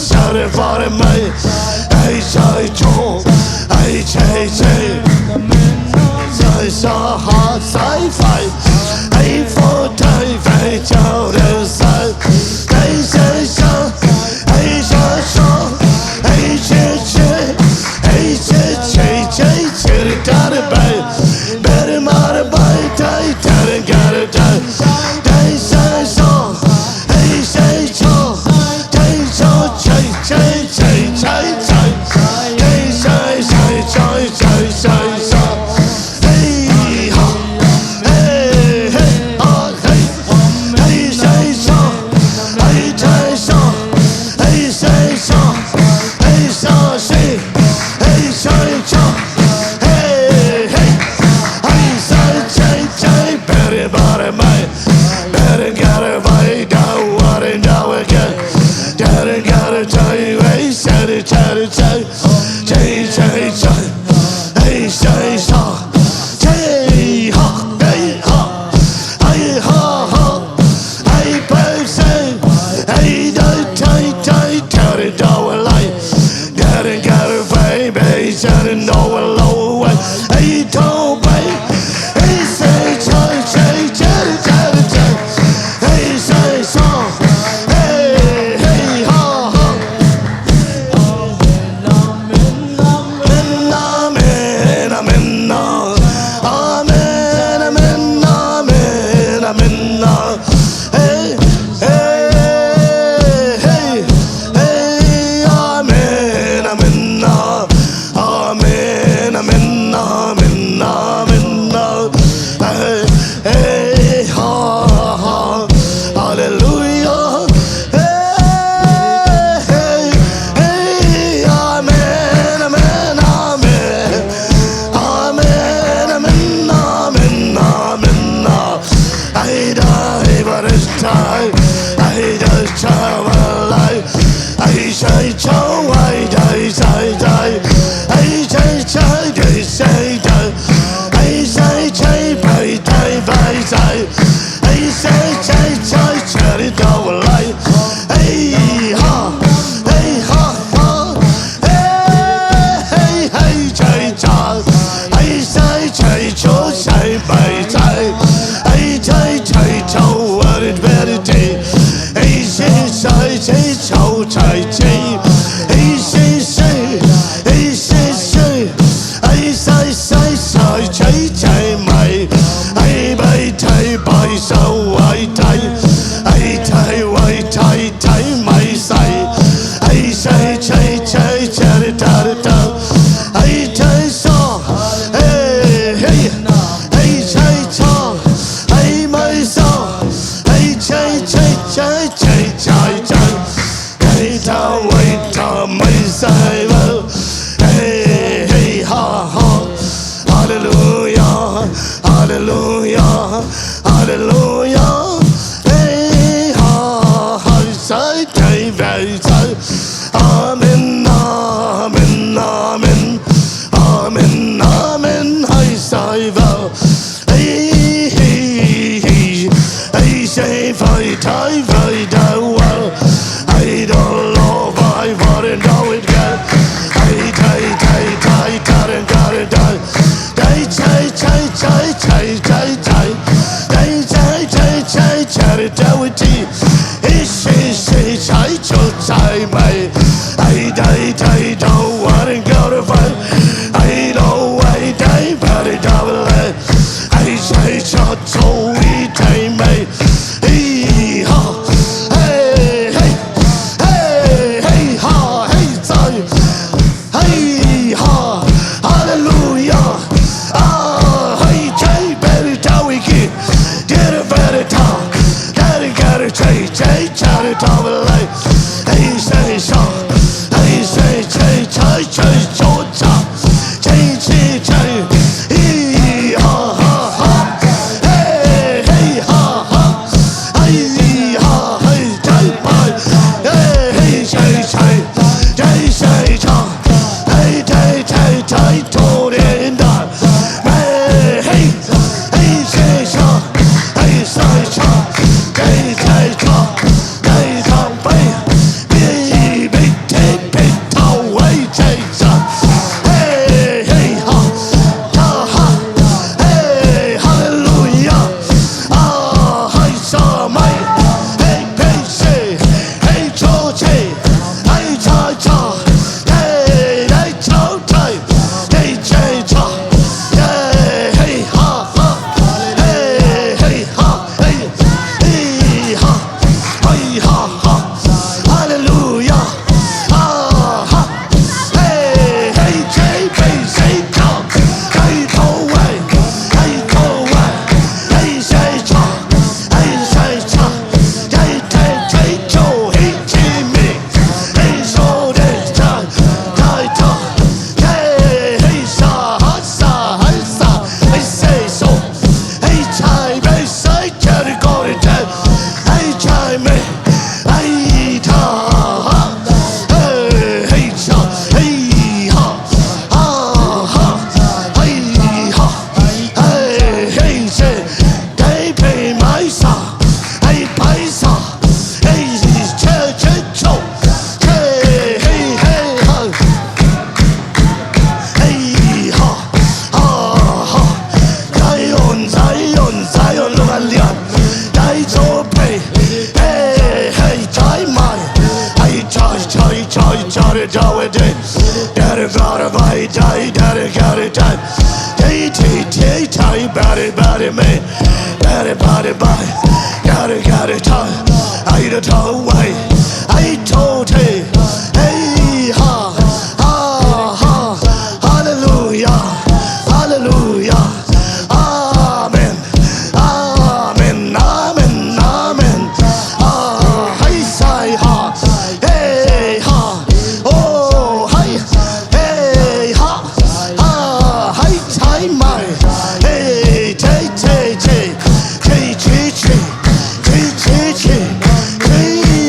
shouted for the man. Hey, say, Joe. Hey, say, say. Say, so hot, say, fight. Hey, for time, hey, Joe, the sun. Hey, say, so. Hey, so, so. Hey, say, say. Hey, say, say, say, say, the daddy, babe. Better, mother, babe, day, daddy, got it, day. Hey, say, so. Hey, say, so. Hey, so, say, say, say, say, say. Hey, say, say, say, say, say, say. Hey, ha. Hey, hey, ha, hey. Hey, say, so. Hey, say, so. Hey, say, so. Hey, so, say. Hey, say, so. Hey, hey. Hey, say, say, say. Better, better, mate. Better get it right. Don't want it now again. Better get it right. Hey, say, say, say. Say, say, say. Hey, say, so. Say, ha. Hey, ha. Hey, ha, ha. Hey, babe, say. Hey, tell it all light. Gotta get it, baby. Said it no low way. Hey, don't babe. Hey, say, say, say, say, say, say. Hey, say, so. Hey, hey, ha, ha. Amen, amen, amen, amen, amen, amen. Hey, hey, hey, hey, amen, amen, amen, amen, amen, amen. Hey, hey, ha, ha, hallelujah. Hey, hey, hey, amen, amen, amen, amen, amen, amen, amen. I die, but it's time. I just try my life. I say, so I die, say, die. I say, say, die, say, die. I say, say, bye, die, bye, say. I say, say, say, say, it all life. Hey, ha, hey, ha, ha. Hey, hey, hey, say, say. I say, say, so, say, bye, say. I say, say, so, what it better be. Hey, say, say, say, so, say, say. Hey, say, say, hey, say, say. I say, say, say, say, say, my. I buy, tie, buy, so I tie. I tie, why, tie, tie, my side. I say, say, say, say, da, da, da. I tie, so. Hey, hey, hey, say, so. Hey, my song. Hey, say, say, say, say, say, say. Hey, da, wait, da, my side. Hey, hey, ha, ha. Hallelujah, hallelujah, hallelujah. Hey, ha, ha, say, say, say, say. Amen, amen, amen, amen, amen. I say, hey, hey, hey, hey, say, fight, I fight, I don't know if I want to know it yet. I got it, die. They say, charity. It's say, I Hey,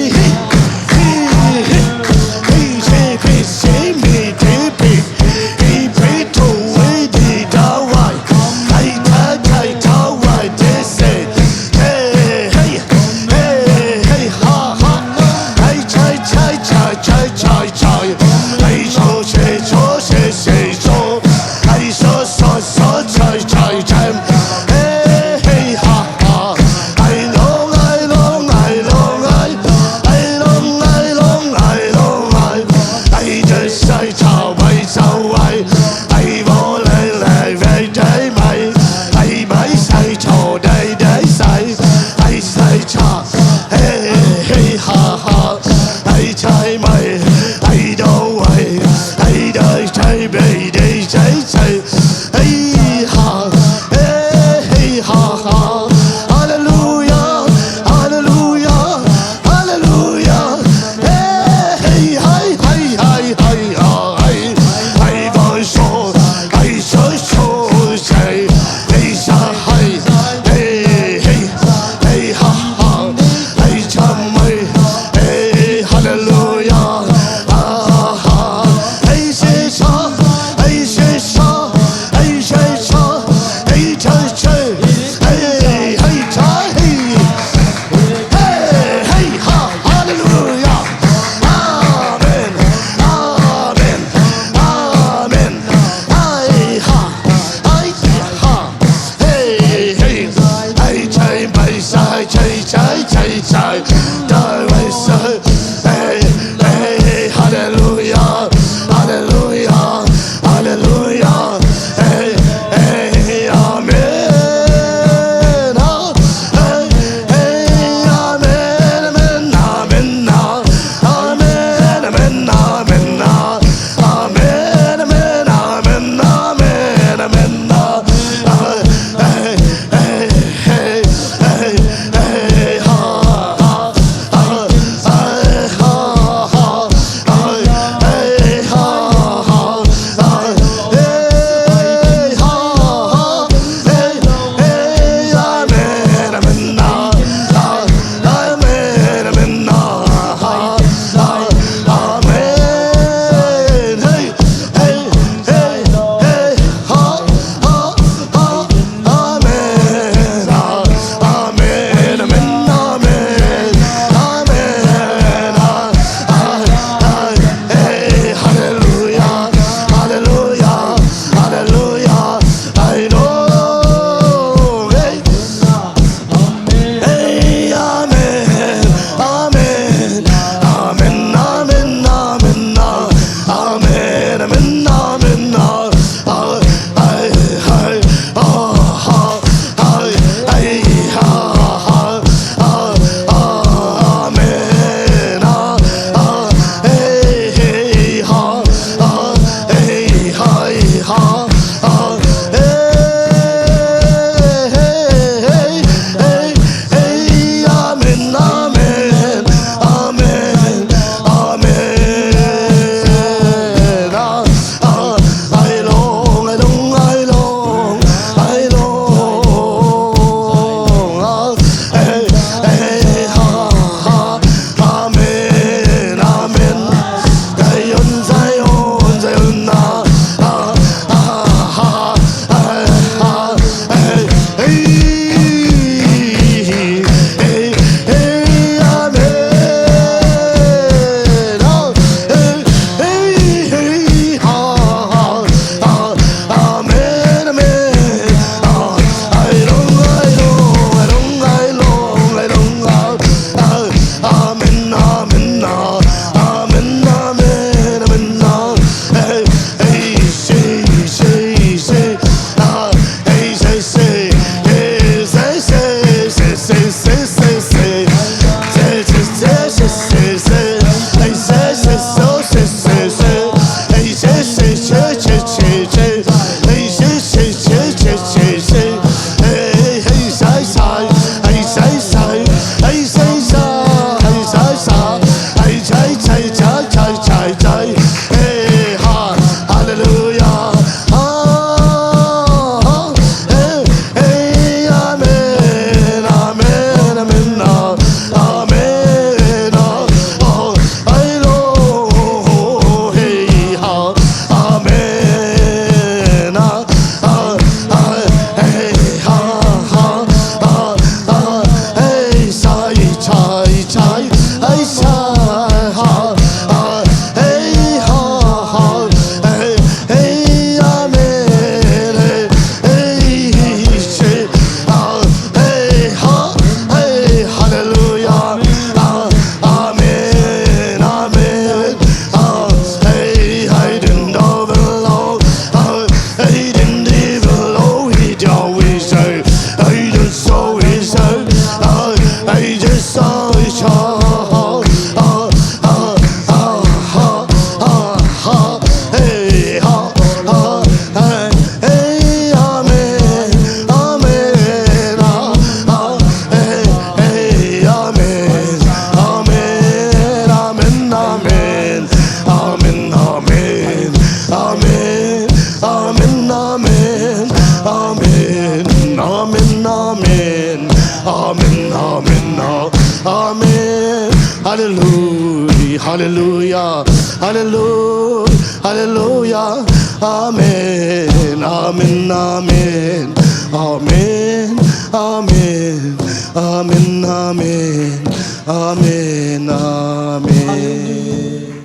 Hallelujah, hallelujah, hallelujah, hallelujah. Amen, amen, amen, amen, amen, amen, amen, amen, amen.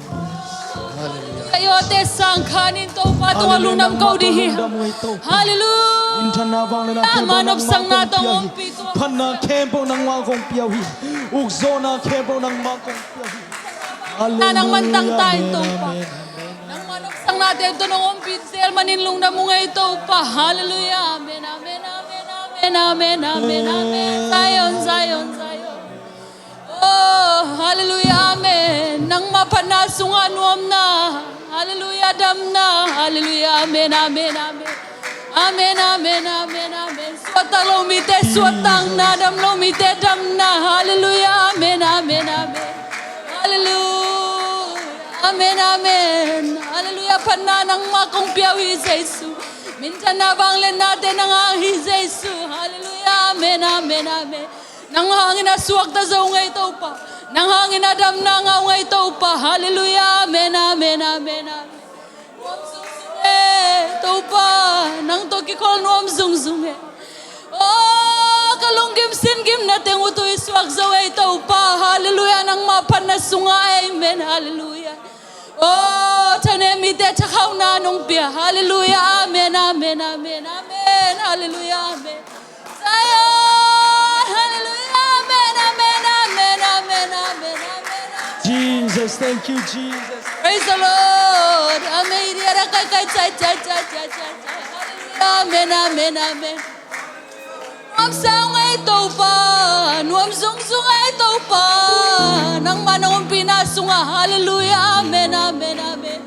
Kayo te sangkanin to patulunam kau dihi. Hallelujah. Manop sang natong umpito. Pana kempo ng mga kong piyawi. Ugzona kempo ng mga kong piyawi. Nanang mantang tayo to pa. Nang manop sang natin ito ng umpito. Maninlong na mo nga ito pa. Hallelujah. Amen, amen, amen, amen, amen, amen, amen. Zion, Zion, Zion. Oh, hallelujah, amen. Nang mapanasungan nuam na. Hallelujah, dam na. Hallelujah, amen, amen, amen. Amen, amen, amen, amen. Swatang lumite, swatang nadam lumite, dam na. Hallelujah, amen, amen, amen. Hallelujah, amen, amen. Hallelujah, pananang makong piyawi sa Isu. Minsan na banglen natin ang ahi sa Isu. Hallelujah, amen, amen, amen. Nang hangin na suwag na sa ungay ito pa. Nang hangin na dam na nga ungay ito pa. Hallelujah, amen, amen, amen, amen. Ito pa. Nang tokikol nuam zungzunge. Oh, kalunggim singim natin uto iswag sa way ito pa. Hallelujah, nang mapan na sunga. Amen, hallelujah. Oh, tanemite takaw na nung piya. Hallelujah, amen, amen, amen, amen. Hallelujah, amen. Zion, hallelujah, amen, amen, amen, amen, amen, amen. Jesus, thank you, Jesus. Praise the Lord. Amen. Hallelujah, amen, amen, amen. Nuam sang ay pa, nuam sung ay pa, nang manong pinasunga. Hallelujah, amen, amen, amen.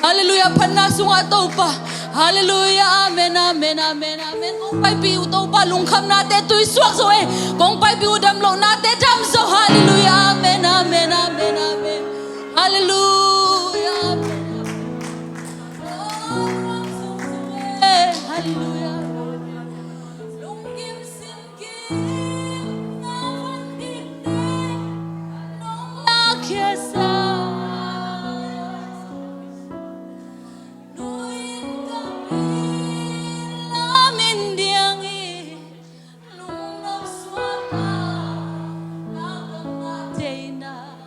Hallelujah, panasunga pa. Hallelujah, amen, amen, amen, amen. Kung pa'y piu pa, lungkam natin ito'y swak so eh. Kung pa'y piu damlo natin damso. Hallelujah, amen, amen, amen, amen. Hallelujah, amen. Hallelujah. Lungkim singkim naman dite nung lakyasa. Nuin kami lamin diangi nung nagswata nakamatay na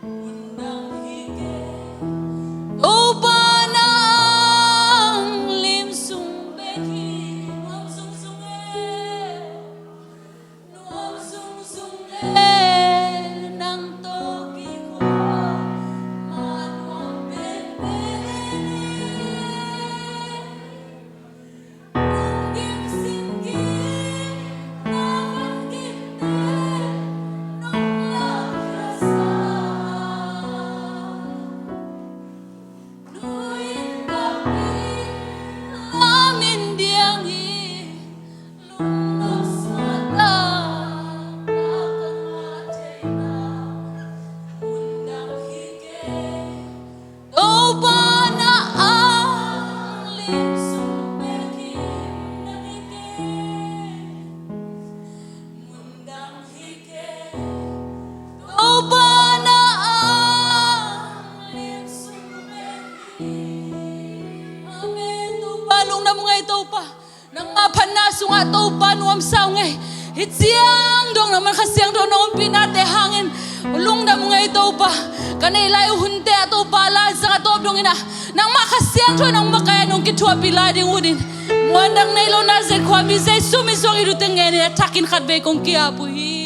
undang higit. Upa na ang limsong beki nuam sungsunge nang togi ko manuang benbeni unggim singgim naman kite nung lakrasan. Nuin kami lamin diangi lunas mata nakamatay na undang higit. Toba na ang limsong bekim nangigit undang higit. Toba na ang limsong bekim. Amen. Toba nung na mga ito pa. Nang mapanaso nga ito pa nuam saong eh. Hitsiyang dong naman kasiyang dong noong pinate hangin. Ulong na mga ito pa. Kanilay uhunte ato pala sa katob dong ina. Nang makasiyang dong nang makaya nung kitua pilading udin. Muandang na ilo nazir kwa mizay sumisong iruteng ngeni atakin katbay kong kiapuhi.